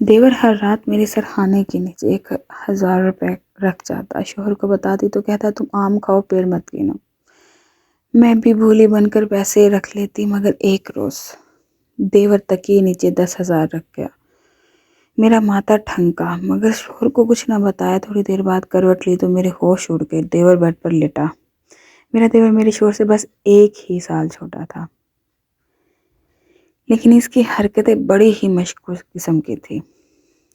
دیور ہر رات میرے سرخانے کے نیچے 1000 روپے رکھ جاتا. شوہر کو بتاتی تو کہتا تم آم کھاؤ پیڑ مت گنو. میں بھی بھولی بن کر پیسے رکھ لیتی، مگر ایک روز دیور تکیے نیچے 10,000 رکھ گیا. میرا ماتھا ٹھنکا مگر شوہر کو کچھ نہ بتایا. تھوڑی دیر بعد کروٹ لی تو میرے ہوش اڑ گئے. دیور بیڈ پر لیٹا. میرا دیور میرے شوہر سے بس 1 ہی سال چھوٹا تھا، لیکن اس کی حرکتیں بڑی ہی مشکوک قسم کی تھی.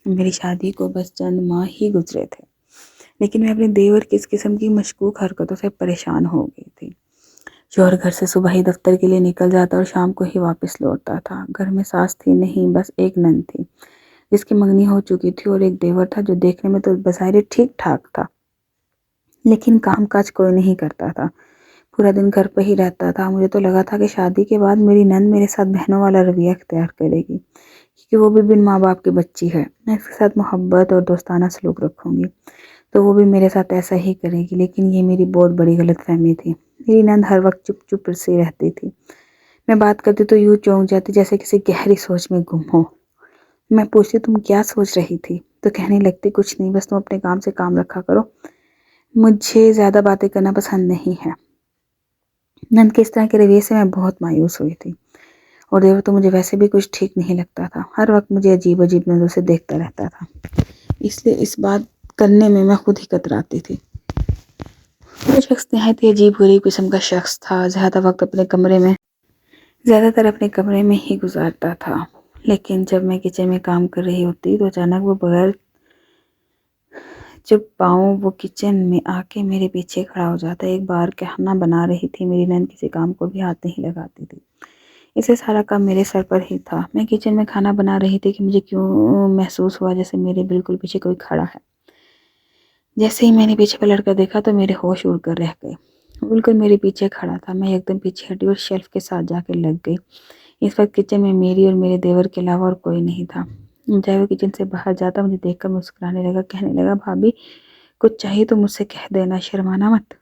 میری شادی کو بس چند ماہ ہی گزرے تھے، لیکن میں اپنے دیور کی اس قسم کی مشکوک حرکتوں سے پریشان ہو گئی تھی. شوہر گھر سے صبح ہی دفتر کے لیے نکل جاتا اور شام کو ہی واپس لوٹتا تھا. گھر میں ساس تھی نہیں، بس ایک نند تھی جس کی منگنی ہو چکی تھی، اور ایک دیور تھا جو دیکھنے میں تو بظاہر ٹھیک ٹھاک تھا، لیکن کام کاج کوئی نہیں کرتا تھا. پورا دن گھر پہ ہی رہتا تھا. مجھے تو لگا تھا کہ شادی کے بعد میری نند میرے ساتھ بہنوں والا رویہ اختیار کرے گی، کیونکہ وہ بھی بن ماں باپ کی بچی ہے. میں اس کے ساتھ محبت اور دوستانہ سلوک رکھوں گی تو وہ بھی میرے ساتھ ایسا ہی کرے گی. لیکن یہ میری بہت بڑی غلط فہمی تھی. میری نند ہر وقت چپ چپ سی رہتی تھی. میں بات کرتی تو یوں چونک جاتی جیسے کسی گہری سوچ میں گم ہو. میں پوچھتی تم کیا سوچ رہی تھی تو کہنے لگتی کچھ نہیں، بس تم اپنے کام سے کام رکھا کرو، مجھے زیادہ باتیں کرنا پسند نہیں ہے. نند کے اس طرح کے رویے سے میں بہت مایوس ہوئی تھی، اور دیور تو مجھے ویسے بھی کچھ ٹھیک نہیں لگتا تھا. ہر وقت مجھے عجیب عجیب نظروں سے دیکھتا رہتا تھا، اس لیے اس بات کرنے میں خود ہی کتراتی تھی. وہ شخص نہایت ہی عجیب غریب قسم کا شخص تھا. زیادہ تر اپنے کمرے میں ہی گزارتا تھا. لیکن جب میں کچن میں کام کر رہی ہوتی تو اچانک وہ بغیر جب پاؤں وہ کچن میں آ کے میرے پیچھے کھڑا ہو جاتا. ایک بار کھانا بنا رہی تھی. میری نند کسی کام کو بھی ہاتھ نہیں لگاتی تھی، اسے سارا کام میرے سر پر ہی تھا. میں کچن میں کھانا بنا رہی تھی کہ مجھے کیوں محسوس ہوا جیسے میرے بالکل پیچھے کوئی کھڑا ہے. جیسے ہی میں نے پیچھے پلٹ کر دیکھا تو میرے ہوش اڑ کر رہ گئے. بالکل میرے پیچھے کھڑا تھا. میں ایک دم پیچھے ہٹی اور شیلف کے ساتھ جا کے لگ گئی. اس وقت کچن میں میری اور میرے دیور کے علاوہ اور کوئی نہیں تھا. جب وہ کچن سے باہر جاتا مجھے دیکھ کر مسکرانے لگا، کہنے لگا بھابھی کچھ چاہیے تو مجھ سے کہہ دینا، شرمانا مت.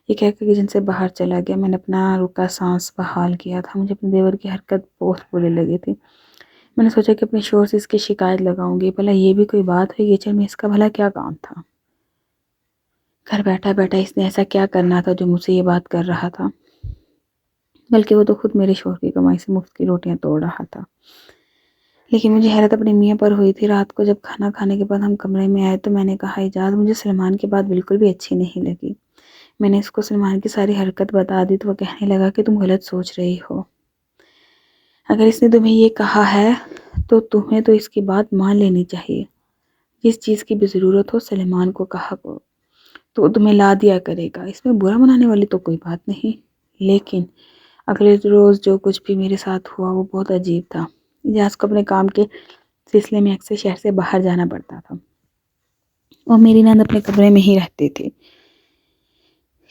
یہ کہہ کر کچن سے باہر چلا گیا. میں نے اپنا رکا سانس بحال کیا تھا. مجھے اپنے دیور کی حرکت بہت بری لگی تھی. میں نے سوچا کہ اپنے شوہر سے اس کی شکایت لگاؤں گی. بھلا یہ بھی کوئی بات ہوئی، کچن میں اس کا بھلا کیا کام تھا؟ گھر بیٹھا بیٹھا اس نے ایسا کیا کرنا تھا جو مجھ سے یہ بات کر رہا تھا؟ بلکہ وہ تو خود میرے شوہر کی کمائی سے مفت کی روٹیاں توڑ رہا تھا. لیکن مجھے حیرت اپنے میاں پر ہوئی تھی. رات کو جب کھانا کھانے کے بعد ہم کمرے میں آئے تو میں نے کہا اجاز مجھے سلمان کی بات بالکل بھی اچھی نہیں لگی. میں نے اس کو سلمان کی ساری حرکت بتا دی تو وہ کہنے لگا کہ تم غلط سوچ رہی ہو. اگر اس نے تمہیں یہ کہا ہے تو تمہیں تو اس کی بات مان لینی چاہیے. جس چیز کی بھی ضرورت ہو سلمان کو کہا کرو تو وہ تمہیں لا دیا کرے گا. اس میں برا منانے والی تو کوئی بات نہیں. لیکن اگلے روز جو کچھ بھی میرے ساتھ ہوا وہ بہت عجیب تھا. اجاز کو اپنے کام کے سلسلے میں اکثر شہر سے باہر جانا پڑتا تھا اور میری نند اپنے کمرے میں ہی رہتی تھی.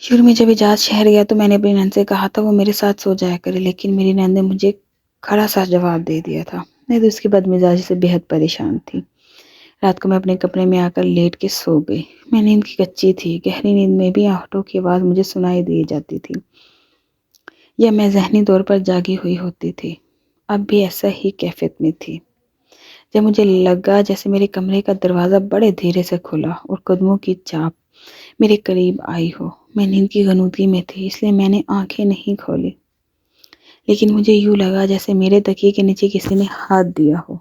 شروع میں جب اجاز شہر گیا تو میں نے اپنی نند سے کہا تھا وہ میرے ساتھ سو جایا کرے، لیکن میری نند نے مجھے کھڑا سا جواب دے دیا تھا. میں تو اس کی بدمزاجی سے بے حد پریشان تھی. رات کو میں اپنے کمرے میں آ کر لیٹ کے سو گئی. میں نیند کی کچی تھی. گہری نیند میں بھی آہٹوں کی آواز مجھے سنائی دی جاتی تھی، یا میں ذہنی طور پر جاگی ہوئی ہوتی تھی. اب بھی ایسا ہی کیفیت میں تھی جب مجھے لگا جیسے میرے کمرے کا دروازہ بڑے دھیرے سے کھلا اور قدموں کی چاپ میرے قریب آئی ہو. میں نیند کی غنودگی میں تھی اس لیے میں نے آنکھیں نہیں کھولی، لیکن مجھے یوں لگا جیسے میرے تکیے کے نیچے کسی نے ہاتھ دیا ہو.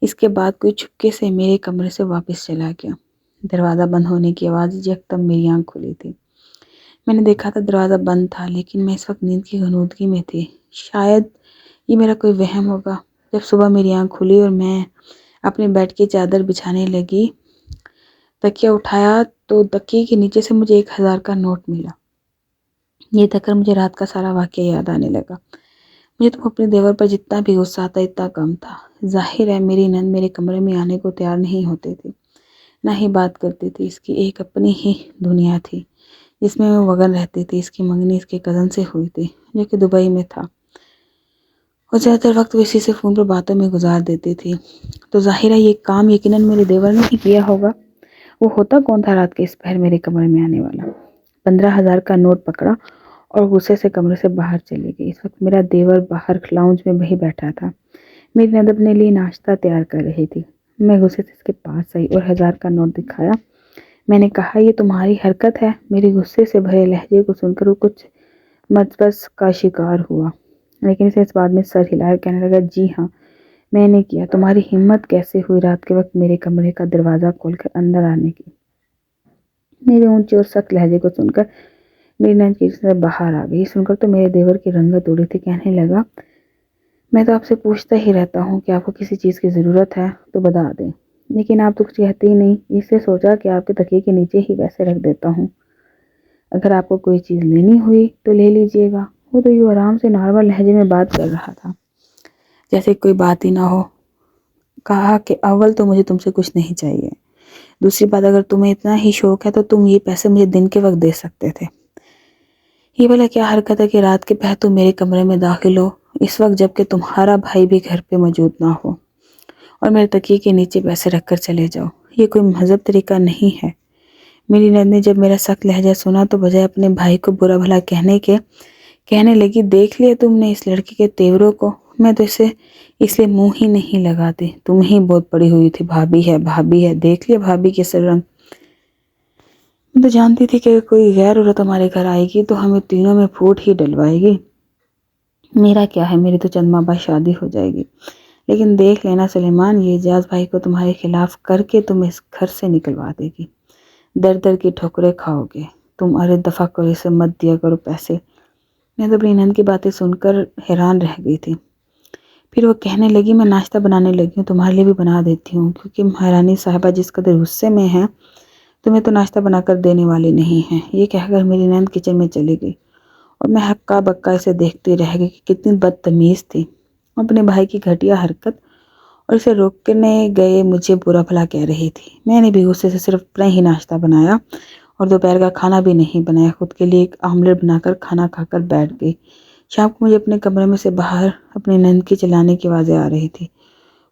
اس کے بعد کوئی چپکے سے میرے کمرے سے واپس چلا گیا. دروازہ بند ہونے کی آواز یکدم میری آنکھ کھلی تھی. میں نے دیکھا تھا دروازہ بند تھا، لیکن میں اس وقت نیند کی غنودگی میں تھی. شاید یہ میرا کوئی وہم ہوگا. جب صبح میری آنکھ کھلی اور میں اپنے بیڈ کی چادر بچھانے لگی، تکیہ اٹھایا تو تکیے کے نیچے سے مجھے 1000 کا نوٹ ملا. یہ دیکھ کر مجھے رات کا سارا واقعہ یاد آنے لگا. مجھے تو اپنے دیور پر جتنا بھی غصہ آتا اتنا کم تھا. ظاہر ہے میری نند میرے کمرے میں آنے کو تیار نہیں ہوتی تھی، نہ ہی بات کرتی تھی. اس کی ایک اپنی ہی دنیا تھی جس میں وہ وغن رہتی تھی. اس کی منگنی اس کے کزن سے ہوئی تھی جو کہ دبئی میں تھا، اور زیادہ تر وقت وہ اسی سے فون پر باتوں میں گزار دیتی تھی. تو ظاہر ہے یہ کام یقیناً میرے دیور نے ہی کیا ہوگا. وہ ہوتا کون تھا رات کے اس پہر میرے کمرے میں آنے والا؟ 15,000 کا نوٹ پکڑا اور غصے سے کمرے سے باہر چلی گئی. اس وقت میرا دیور باہر لاؤنج میں وہی بیٹھا تھا. میری نند اپنے لیے ناشتہ تیار کر رہی تھی. میں غصے سے اس کے پاس آئی اور 1000 کا نوٹ دکھایا۔ میں نے کہا یہ تمہاری حرکت ہے۔ میری غصے سے بھرے لہجے کو سن کر وہ کچھ متبس کا شکار ہوا، لیکن اسے اس بات میں سر ہلایا، کہنے لگا جی ہاں میں نے کیا۔ تمہاری ہمت کیسے ہوئی رات کے وقت میرے کمرے کا دروازہ کھول کر اندر آنے کی؟ میرے اونچے اور سخت لہجے کو سن کر میری نند کی سے باہر آ گئی۔ سن کر تو میرے دیور کی رنگت اڑی تھی۔ کہنے لگا میں تو آپ سے پوچھتا ہی رہتا ہوں کہ آپ کو کسی چیز کی ضرورت ہے تو بتا دیں، لیکن آپ تو کچھ کہتے ہی نہیں۔ اس سے سوچا کہ آپ کے تکیے کے نیچے ہی ویسے رکھ دیتا ہوں، اگر آپ کو کوئی چیز لینی ہوئی تو لے لیجئے گا۔ وہ تو یوں آرام سے نارمل لہجے میں بات کر رہا تھا جیسے کوئی بات ہی نہ ہو۔ کہا کہ اول تو مجھے تم سے کچھ نہیں چاہیے، دوسری بات اگر تمہیں اتنا ہی شوق ہے تو تم یہ پیسے مجھے دن کے وقت دے سکتے تھے۔ یہ بھلا کیا حرکت ہے کہ رات کے پہر تم میرے کمرے میں داخل ہو، اس وقت جب کہ تمہارا بھائی بھی گھر پہ موجود نہ ہو، اور میرے تکیے کے نیچے پیسے رکھ کر چلے جاؤ؟ یہ کوئی مہذب طریقہ نہیں ہے۔ میری نند نے جب میرا سخت لہجہ سنا تو بجائے اپنے بھائی کو برا بھلا کہنے کے، کہنے لگی دیکھ لیا تم نے اس لڑکی کے تیوروں کو؟ میں تو اسے اس لیے منہ ہی نہیں لگاتی، تم ہی بہت پڑی ہوئی تھی، بھابی ہے بھابی ہے، دیکھ لیا بھابی کے سر رنگ۔ میں تو جانتی تھی کہ کوئی غیر عورت ہمارے گھر آئے گی تو ہمیں تینوں میں پھوٹ ہی ڈلوائے گی۔ میرا کیا ہے، میری تو چند ماہ بعد شادی ہو جائے گی، لیکن دیکھ لینا سلیمان، یہ اعجاز بھائی کو تمہارے خلاف کر کے تم اس گھر سے نکلوا دے گی، در در کی ٹھوکریں کھاؤ گے تم۔ ارے دفع کرو، اسے مت دیا کرو پیسے۔ میں تو اپنی نند کی باتیں سن کر حیران رہ گئی تھی۔ پھر وہ کہنے لگی میں ناشتہ بنانے لگی ہوں، تمہارے لیے بھی بنا دیتی ہوں، کیونکہ مہارانی صاحبہ جس قدر غصے میں ہیں تمہیں تو ناشتہ بنا کر دینے والی نہیں ہے۔ یہ کہہ کر میری نند کچن میں چلی گئی اور میں ہکا بکا اسے دیکھتی رہ گئی کہ کتنی بدتمیز تھی۔ اپنے بھائی کی گھٹیا حرکت اور اسے روکنے گئے مجھے برا بھلا کہہ رہی تھی۔ میں نے بھی غصے سے صرف اپنا ہی ناشتہ بنایا اور دوپہر کا کھانا بھی نہیں بنایا، خود کے لیے ایک آملیٹ بنا کر کھانا کھا کر بیٹھ گئی۔ شام کو مجھے اپنے کمرے میں سے باہر اپنی نند کی چلانے کی آوازیں آ رہی تھی۔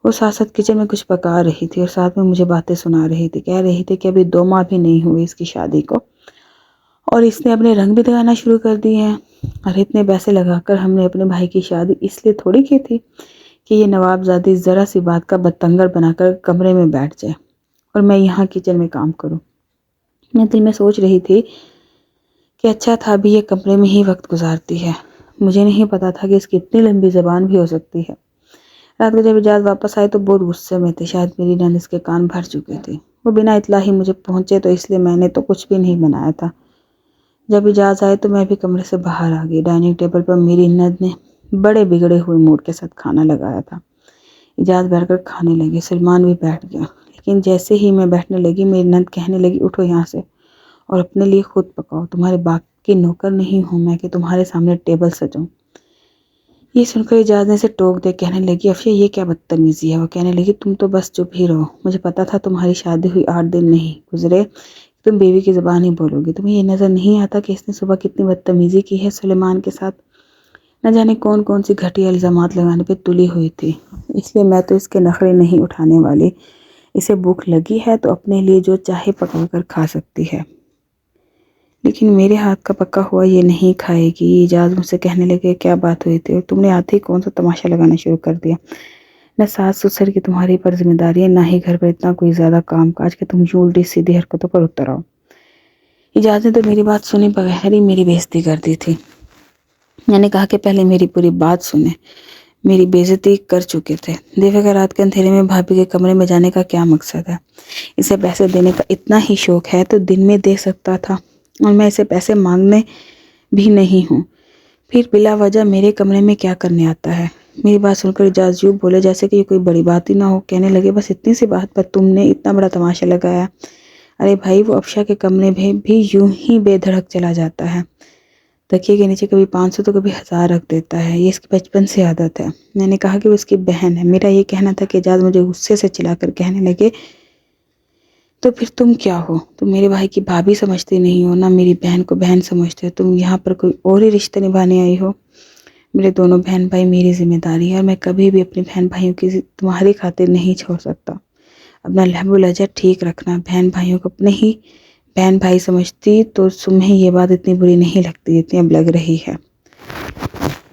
وہ ساتھ ساتھ کچن میں کچھ پکا رہی تھی اور ساتھ میں مجھے باتیں سنا رہی تھی۔ کہہ رہی تھی کہ ابھی 2 ماہ بھی نہیں ہوئے اس کی شادی کو اور اس نے اپنے رنگ بھی دکھانا شروع کر دیے ہیں، اور اتنے پیسے لگا کر ہم نے اپنے بھائی کی شادی اس لیے تھوڑی کی تھی کہ یہ نوابزادی ذرا سی بات کا بدتنگر بنا کر کمرے میں بیٹھ جائے اور میں یہاں کچن میں کام کروں۔ میں دل میں سوچ رہی تھی کہ اچھا تھا ابھی یہ کمرے میں ہی وقت گزارتی ہے، مجھے نہیں پتا تھا کہ اس کی اتنی لمبی زبان بھی ہو سکتی ہے۔ رات کو جب اعجاز واپس آئے تو بہت غصے میں تھے، شاید میری نند اس کے کان بھر چکے تھے۔ وہ بنا اطلاع ہی مجھے پہنچے تو اس لیے میں نے تو کچھ بھی نہیں بنایا تھا۔ جب اعجاز آئے تو میں بھی کمرے سے باہر آ گئی۔ ڈائننگ ٹیبل پر میری نند نے بڑے بگڑے ہوئے موڈ کے ساتھ کھانا لگایا تھا۔ اعجاز بیٹھ کر کھانے لگے، سلمان بھی بیٹھ گیا، لیکن جیسے ہی میں بیٹھنے لگی میری نند کہنے لگی اٹھو یہاں سے اور اپنے لیے خود پکاؤ، تمہارے باپ کی نوکر نہیں ہوں میں کہ تمہارے سامنے ٹیبل سجاؤں۔ یہ سن کر اعجاز نے اسے ٹوک دے، کہنے لگی افشا یہ کیا بدتمیزی ہے؟ وہ کہنے لگی تم تو بس چپ ہی رہو، مجھے پتا تھا تمہاری شادی ہوئی 8 دن نہیں گزرے تم بیوی کی زبان ہی بولو گی۔ تمہیں یہ نظر نہیں آتا کہ اس نے صبح کتنی بدتمیزی کی ہے سلیمان کے ساتھ؟ نہ جانے کون کون سی گھٹیا الزامات لگانے پہ تلی ہوئی تھی، اس لیے میں تو اس کے نخرے نہیں اٹھانے والی۔ اسے بھوک لگی ہے تو اپنے لیے جو چاہے پکا کر کھا سکتی ہے، لیکن میرے ہاتھ کا پکا ہوا یہ نہیں کھائے گی۔ اعجاز مجھ سے کہنے لگے کیا بات ہوئی تھی اور تم نے آتے ہی کون سا تماشا لگانا شروع کر دیا؟ نہ ساس سسر کی تمہاری پر ذمہ داری ہے، نہ ہی گھر پر اتنا کوئی زیادہ کام کاج کہ تم یوں الٹی سیدھی حرکتوں پر اتر آؤ۔ اعجاز نے تو میری بات سنے بغیر ہی میری بےعزتی کر دی تھی۔ میں نے کہا کہ پہلے میری پوری بات سنیں، میری بےعزتی کر چکے تھے۔ دیکھا کہ رات کے اندھیرے میں بھابھی کے کمرے میں جانے کا کیا مقصد ہے؟ اسے پیسے دینے کا اتنا ہی شوق ہے تو دن میں دے سکتا تھا، اور میں اسے پیسے مانگنے بھی نہیں ہوں، پھر بلا وجہ میرے کمرے میں کیا کرنے آتا ہے؟ میری بات سن کر اعجاز یوں بولے جیسے کہ یہ کوئی بڑی بات ہی نہ ہو، کہنے لگے بس اتنی سی بات پر تم نے اتنا بڑا تماشا لگایا؟ ارے بھائی وہ افشا کے کمرے میں بھی یوں ہی بے دھڑک چلا جاتا ہے، تکیے کے نیچے کبھی 500 تو کبھی 1000 رکھ دیتا ہے، یہ اس کی بچپن سے عادت ہے۔ میں نے کہا کہ وہ اس کی بہن ہے۔ میرا یہ کہنا تھا کہ اعجاز مجھے غصے سے چلا کر کہنے لگے تو پھر تم کیا ہو؟ تم میرے بھائی کی بھابھی سمجھتی نہیں ہو، نہ میری بہن کو بہن سمجھتے ہو، تم یہاں پر کوئی اور ہی رشتہ نبھانے آئی ہو۔ میرے دونوں بہن بھائی میری ذمہ داری ہے اور میں کبھی بھی اپنے بہن بھائیوں کی تمہاری خاطر نہیں چھوڑ سکتا۔ اپنا لہب و لہجہ ٹھیک رکھنا، بہن بھائیوں کو اپنے ہی بہن بھائی سمجھتی تو تمہیں یہ بات اتنی بری نہیں لگتی جتنی اب لگ رہی ہے۔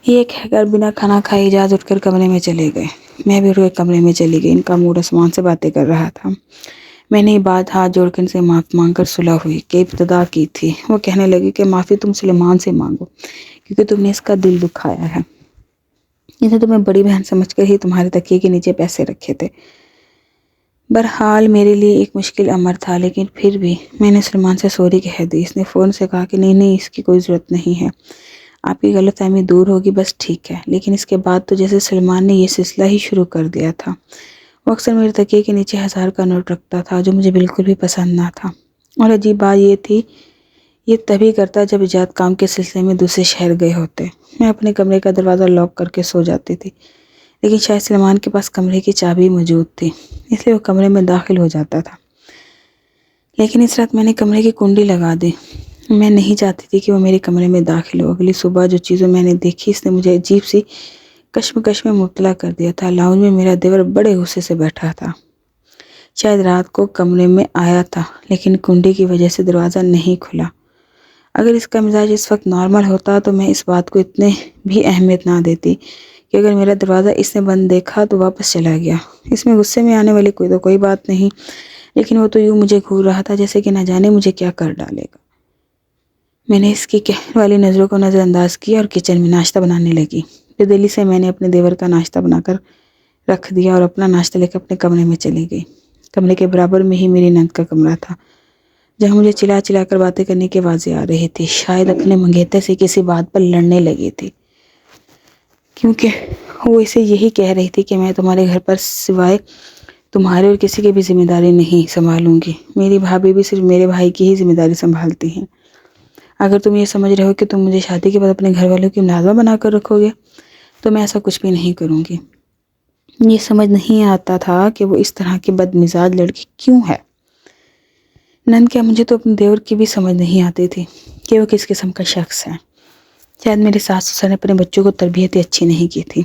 یہ کہہ کر بنا کھانا کھائے اعجاز اٹھ کر کمرے میں چلے گئے۔ میں بھی روئے کمرے میں چلی گئی۔ ان کا موڈ آسمان سے باتیں کر رہا تھا۔ میں نے یہ بات ہاتھ جوڑ کے ان سے معاف مانگ کر صلح ہوئی کہ ابتدا کی تھی۔ وہ کہنے لگی کہ معافی تم سلیمان سے مانگو کیونکہ تم نے اس کا دل دکھایا ہے۔ اس نے تمہیں بڑی بہن سمجھ کر ہی تمہارے تکیے کے نیچے پیسے رکھے تھے۔ بہرحال میرے لیے ایک مشکل امر تھا، لیکن پھر بھی میں نے سلیمان سے سوری کہہ دی۔ اس نے فوراً سے کہا کہ نہیں اس کی کوئی ضرورت نہیں ہے، آپ کی غلط فہمی دور ہوگی، بس ٹھیک ہے۔ لیکن اس کے بعد تو جیسے سلیمان نے یہ سلسلہ ہی شروع کر دیا تھا۔ وہ اکثر میرے تکیے کے نیچے 1000 کا نوٹ رکھتا تھا جو مجھے بالکل بھی پسند نہ تھا، اور عجیب بات یہ تھی یہ تبھی کرتا جب ایجاد کام کے سلسلے میں دوسرے شہر گئے ہوتے۔ میں اپنے کمرے کا دروازہ لاک کر کے سو جاتی تھی، لیکن شاید سلیمان کے پاس کمرے کی چابی موجود تھی، اس لیے وہ کمرے میں داخل ہو جاتا تھا۔ لیکن اس رات میں نے کمرے کی کنڈی لگا دی۔ میں نہیں چاہتی تھی کہ وہ میرے کمرے میں داخل ہو۔ اگلی صبح جو چیزوں میں نے دیکھی اس نے مجھے عجیب سی کشمکش میں مبتلا کر دیا تھا۔ لاؤنج میں میرا دیور بڑے غصے سے بیٹھا تھا، شاید رات کو کمرے میں آیا تھا لیکن کنڈی کی وجہ سے دروازہ نہیں کھلا۔ اگر اس کا مزاج اس وقت نارمل ہوتا تو میں اس بات کو اتنے بھی اہمیت نہ دیتی کہ اگر میرا دروازہ اس نے بند دیکھا تو واپس چلا گیا۔ اس میں غصے میں آنے والی کوئی بات نہیں، لیکن وہ تو یوں مجھے گھور رہا تھا جیسے کہ نہ جانے مجھے کیا کر ڈالے گا۔ میں نے اس کی کہنے والی نظروں کو نظر انداز کیا اور کچن میں ناشتہ بنانے لگی۔ بے دلی سے میں نے اپنے دیور کا ناشتہ بنا کر رکھ دیا اور اپنا ناشتہ لے کر اپنے کمرے میں چلی گئی۔ کمرے کے برابر میں ہی میری نند کا کمرہ تھا، جہاں مجھے چلا چلا کر باتیں کرنے کی آوازیں آ رہی تھی۔ شاید اپنے منگیتر سے کسی بات پر لڑنے لگی تھی، کیونکہ وہ اسے یہی کہہ رہی تھی کہ میں تمہارے گھر پر سوائے تمہارے اور کسی کی بھی ذمہ داری نہیں سنبھالوں گی۔ میری بھابھی بھی صرف میرے بھائی کی ہی ذمہ داری سنبھالتی ہیں۔ اگر تم یہ سمجھ رہے ہو کہ تم مجھے شادی کے بعد اپنے گھر والوں کی ملازمہ بنا کر رکھو گے تو میں ایسا کچھ بھی نہیں کروں گی۔ یہ سمجھ نہیں آتا تھا کہ وہ اس طرح کی بد مزاج لڑکی کیوں ہے۔ نند کیا مجھے تو اپنے دیور کی بھی سمجھ نہیں آتی تھی کہ وہ کس قسم کا شخص ہے۔ شاید میرے ساس سسر نے اپنے بچوں کو تربیت اچھی نہیں کی تھی،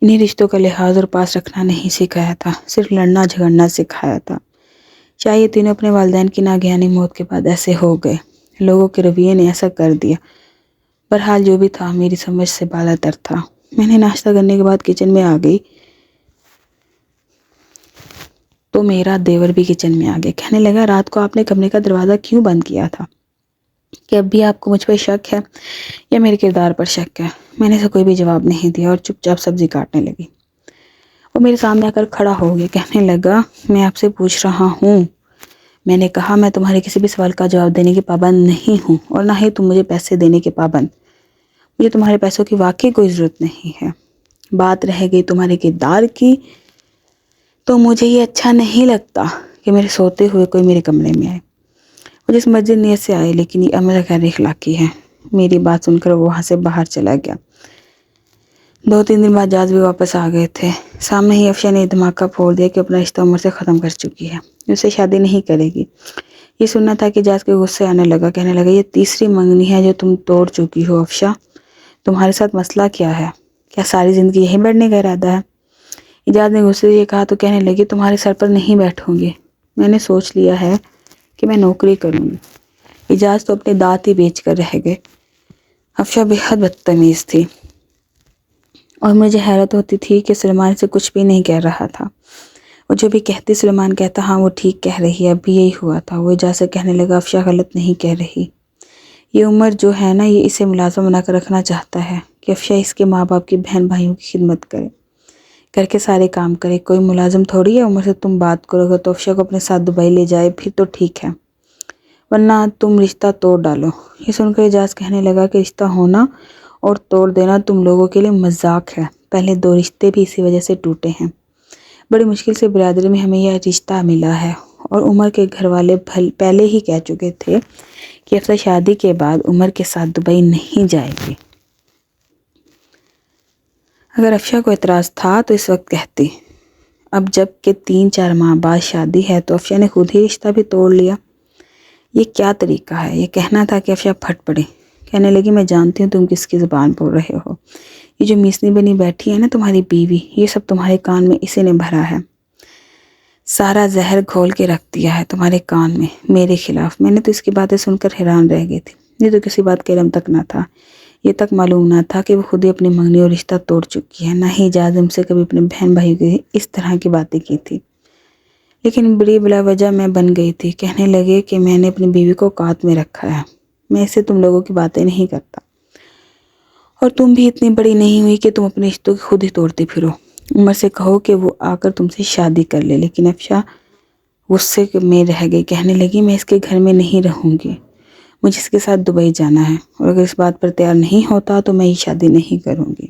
انہیں رشتوں کا لحاظ اور پاس رکھنا نہیں سکھایا تھا، صرف لڑنا جھگڑنا سکھایا تھا۔ شاید یہ تینوں اپنے والدین کی ناگہانی موت کے بعد ایسے ہو گئے، لوگوں کے رویے نے ایسا کر دیا۔ بہرحال جو بھی تھا میری سمجھ سے بالا تر تھا۔ میں نے ناشتہ کرنے کے بعد کچن میں آ گئی تو میرا دیور بھی کچن میں آ گیا۔ کہنے لگا رات کو آپ نے کمرے کا دروازہ کیوں بند کیا تھا؟ کہ اب بھی آپ کو مجھ پر شک ہے یا میرے کردار پر شک ہے؟ میں نے اسے کوئی بھی جواب نہیں دیا اور چپ چاپ سبزی کاٹنے لگی۔ وہ میرے سامنے آ کر کھڑا ہو گیا، کہنے لگا میں آپ سے پوچھ رہا ہوں۔ میں نے کہا میں تمہارے کسی بھی سوال کا جواب دینے کی پابند نہیں ہوں اور نہ ہی تم مجھے پیسے دینے کے پابند۔ مجھے تمہارے پیسوں کی واقعی کوئی ضرورت نہیں ہے۔ بات رہ گئی تمہارے کردار کی، تو مجھے یہ اچھا نہیں لگتا کہ میرے سوتے ہوئے کوئی میرے کمرے میں آئے، وہ جس مسجد نیت سے آئے، لیکن یہ عمل غیر اخلاقی ہے۔ میری بات سن کر وہ وہاں سے باہر چلا گیا۔ 2-3 دن بعد جاز بھی واپس آ گئے تھے۔ سامنے ہی افشا نے دھماکہ پھوڑ دیا کہ اپنا رشتہ عمر سے ختم کر چکی ہے، اس سے شادی نہیں کرے گی۔ یہ سننا تھا کہ جاز کے غصے آنے لگا، کہنے لگا یہ تیسری منگنی ہے جو تم توڑ چکی ہو افشا، تمہارے ساتھ مسئلہ کیا ہے؟ کیا ساری زندگی یہیں بیٹھنے کا ارادہ ہے؟ ایجاز نے غصے سے یہ کہا تو کہنے لگی تمہارے سر پر نہیں بیٹھوں گی، میں نے سوچ لیا ہے کہ میں نوکری کروں گی۔ ایجاز تو اپنے دانت ہی بیچ کر رہ گئے۔ افشا بے حد بدتمیز تھی اور مجھے حیرت ہوتی تھی کہ سلیمان سے کچھ بھی نہیں کہہ رہا تھا۔ وہ جو بھی کہتی سلیمان کہتا ہاں وہ ٹھیک کہہ رہی ہے، اب بھی یہی ہوا تھا۔ وہ ایجاز سے کہنے لگا افشا غلط نہیں کہہ رہی، یہ عمر جو ہے نا یہ اسے ملازم بنا کر رکھنا چاہتا ہے کہ افشا اس کے ماں باپ کی بہن بھائیوں کی خدمت کرے، گھر کے سارے کام کرے۔ کوئی ملازم تھوڑی ہے عمر سے تم بات کرو گے تو افشا کو اپنے ساتھ دبئی لے جائے پھر تو ٹھیک ہے، ورنہ تم رشتہ توڑ ڈالو۔ یہ سن کر اعجاز کہنے لگا کہ رشتہ ہونا اور توڑ دینا تم لوگوں کے لیے مذاق ہے، پہلے 2 رشتے بھی اسی وجہ سے ٹوٹے ہیں۔ بڑی مشکل سے برادری میں ہمیں یہ رشتہ ملا ہے، اور عمر کے گھر والے پہلے ہی کہہ چکے تھے کہ افشا شادی کے بعد عمر کے ساتھ دبئی نہیں جائے گی۔ اگر افشا کو اعتراض تھا تو اس وقت کہتی، اب جب کہ 3-4 ماہ بعد شادی ہے تو افشا نے خود ہی رشتہ بھی توڑ لیا۔ یہ کیا طریقہ ہے؟ یہ کہنا تھا کہ افشا پھٹ پڑی۔ کہنے لگی میں جانتی ہوں تم کس کی زبان بول رہے ہو، یہ جو میسنی بنی بیٹھی ہے نا تمہاری بیوی، یہ سب تمہارے کان میں اسی نے بھرا ہے، سارا زہر گھول کے رکھ دیا ہے تمہارے کان میں میرے خلاف۔ میں نے تو اس کی باتیں سن کر حیران رہ گئی تھی، یہ تو کسی بات کا علم تک نہ تھا۔ یہ تک معلوم نہ تھا کہ وہ خود ہی اپنی منگنی اور رشتہ توڑ چکی ہے، نہ ہی اعجاز ہم سے کبھی اپنے بہن بھائیوں کی اس طرح کی باتیں کی تھی۔ لیکن بڑی بلا وجہ میں بن گئی تھی۔ کہنے لگے کہ میں نے اپنی بیوی کو قات میں رکھا ہے، میں اسے تم لوگوں کی باتیں نہیں کرتا، اور تم بھی اتنی بڑی نہیں ہوئی کہ تم اپنے رشتوں کی خود ہی توڑتی پھرو۔ عمر سے کہو کہ وہ آ کر تم سے شادی کر لے۔ لیکن افشا غصے میں رہ گئی، کہنے لگی میں اس کے گھر میں نہیں رہوں گی، مجھے اس کے ساتھ دبئی جانا ہے، اور اگر اس بات پر تیار نہیں ہوتا تو میں یہ شادی نہیں کروں گی۔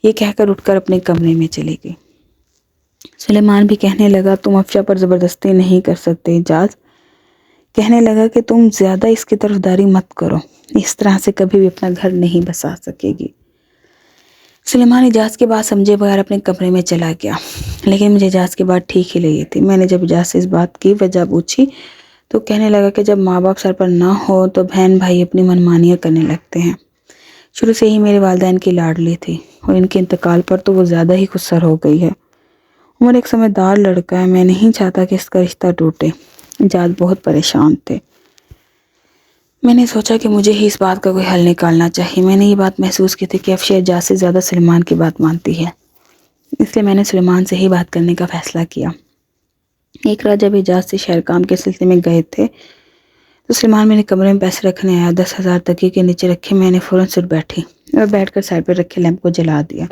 یہ کہہ کر اٹھ کر اپنے کمرے میں چلی گئی۔ سلیمان بھی کہنے لگا تم افشا پر زبردستی نہیں کر سکتے اعجاز۔ کہنے لگا کہ تم زیادہ اس کی طرفداری مت کرو، اس طرح سے کبھی بھی اپنا گھر نہیں بسا سکے گی۔ سلیمان اعجاز کی بات سمجھے بغیر اپنے کمرے میں چلا گیا، لیکن مجھے اعجاز کی بات ٹھیک ہی لگی تھی۔ میں نے جب اعجاز سے اس بات کی وجہ پوچھی تو کہنے لگا کہ جب ماں باپ سر پر نہ ہو تو بہن بھائی اپنی منمانیاں کرنے لگتے ہیں۔ شروع سے ہی میرے والدین کی لاڈلی تھی، اور ان کے انتقال پر تو وہ زیادہ ہی خودسر ہو گئی ہے۔ عمر ایک سمجھدار لڑکا ہے، میں نہیں چاہتا کہ اس کا رشتہ ٹوٹے۔ اعجاز بہت پریشان تھے۔ میں نے سوچا کہ مجھے ہی اس بات کا کوئی حل نکالنا چاہیے۔ میں نے یہ بات محسوس کی تھی کہ افشا اعجاز سے زیادہ سلیمان کی بات مانتی ہے، اس لیے میں نے سلیمان سے ہی بات کرنے کا فیصلہ کیا۔ ایک رات جب اعجاز سے شہر کام کے سلسلے میں گئے تھے تو سلیمان میرے کمرے میں پیسے رکھنے آیا۔ 10,000 تکیے کے نیچے رکھے، میں نے فوراً سے بیٹھی اور بیٹھ کر سائڈ پر رکھے لیمپ کو جلا دیا۔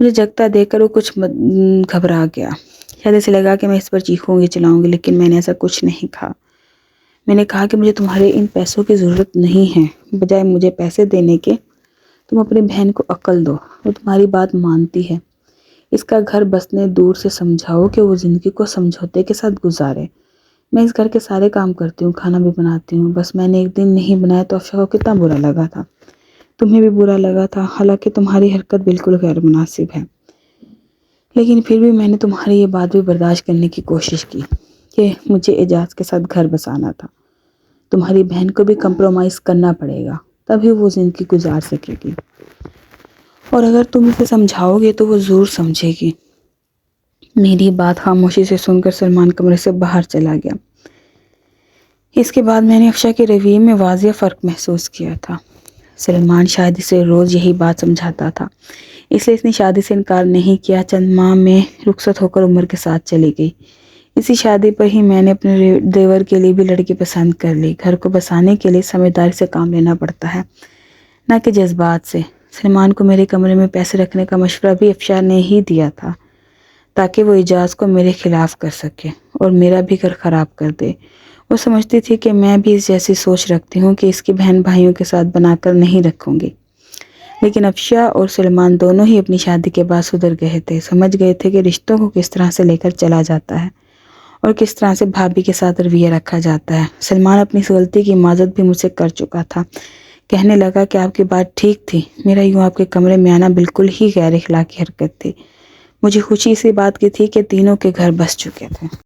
مجھے جگتا دیکھ کر وہ کچھ گھبرا گیا، شاید اسے لگا کہ میں اس پر چیخوں گی چلاؤں گی، لیکن میں نے ایسا کچھ نہیں کہا۔ میں نے کہا کہ مجھے تمہارے ان پیسوں کی ضرورت نہیں ہے، بجائے مجھے پیسے دینے کے تم اپنی بہن کو عقل دو، وہ تمہاری بات مانتی ہے، اس کا گھر بسنے دور سے سمجھاؤ کہ وہ زندگی کو سمجھوتے کے ساتھ گزارے۔ میں اس گھر کے سارے کام کرتی ہوں، کھانا بھی بناتی ہوں، بس میں نے ایک دن نہیں بنایا تو افشا کو کتنا برا لگا تھا، تمہیں بھی برا لگا تھا، حالانکہ تمہاری حرکت بالکل غیر مناسب ہے، لیکن پھر بھی میں نے تمہاری یہ بات بھی برداشت کرنے کی کوشش کی کہ مجھے اعجاز کے ساتھ گھر بسانا تھا۔ تمہاری بہن کو بھی کمپرومائز کرنا پڑے گا، تبھی وہ زندگی گزار سکے گی، اور اگر تم اسے سمجھاؤ گے تو وہ ضرور سمجھے گی۔ میری بات خاموشی سے سن کر سلمان کمرے سے باہر چلا گیا۔ اس کے بعد میں نے افشا کے رویے میں واضح فرق محسوس کیا تھا۔ سلمان شادی سے روز یہی بات سمجھاتا تھا، اس لیے اس نے شادی سے انکار نہیں کیا۔ چند ماہ میں رخصت ہو کر عمر کے ساتھ چلی گئی۔ اسی شادی پر ہی میں نے اپنے دیور کے لیے بھی لڑکی پسند کر لی۔ گھر کو بسانے کے لیے سمجھداری سے کام لینا پڑتا ہے، نہ کہ جذبات سے۔ سلمان کو میرے کمرے میں پیسے رکھنے کا مشورہ بھی افشا نے ہی دیا تھا، تاکہ وہ اعجاز کو میرے خلاف کر سکے اور میرا بھی گھر خراب کر دے۔ وہ سمجھتی تھی کہ میں بھی اس جیسی سوچ رکھتی ہوں کہ اس کی بہن بھائیوں کے ساتھ بنا کر نہیں رکھوں گی، لیکن افشا اور سلمان دونوں ہی اپنی شادی کے بعد سدھر گئے تھے، سمجھ گئے تھے کہ رشتوں کو کس طرح سے لے کر چلا جاتا ہے اور کس طرح سے بھابھی کے ساتھ رویہ رکھا جاتا ہے۔ سلمان اپنی اس غلطی کی معذرت بھی مجھ سے کر چکا تھا، کہنے لگا کہ آپ کی بات ٹھیک تھی، میرا یوں آپ کے کمرے میں آنا بالکل ہی غیر اخلاقی حرکت تھی۔ مجھے خوشی اسی بات کی تھی کہ تینوں کے گھر بس چکے تھے۔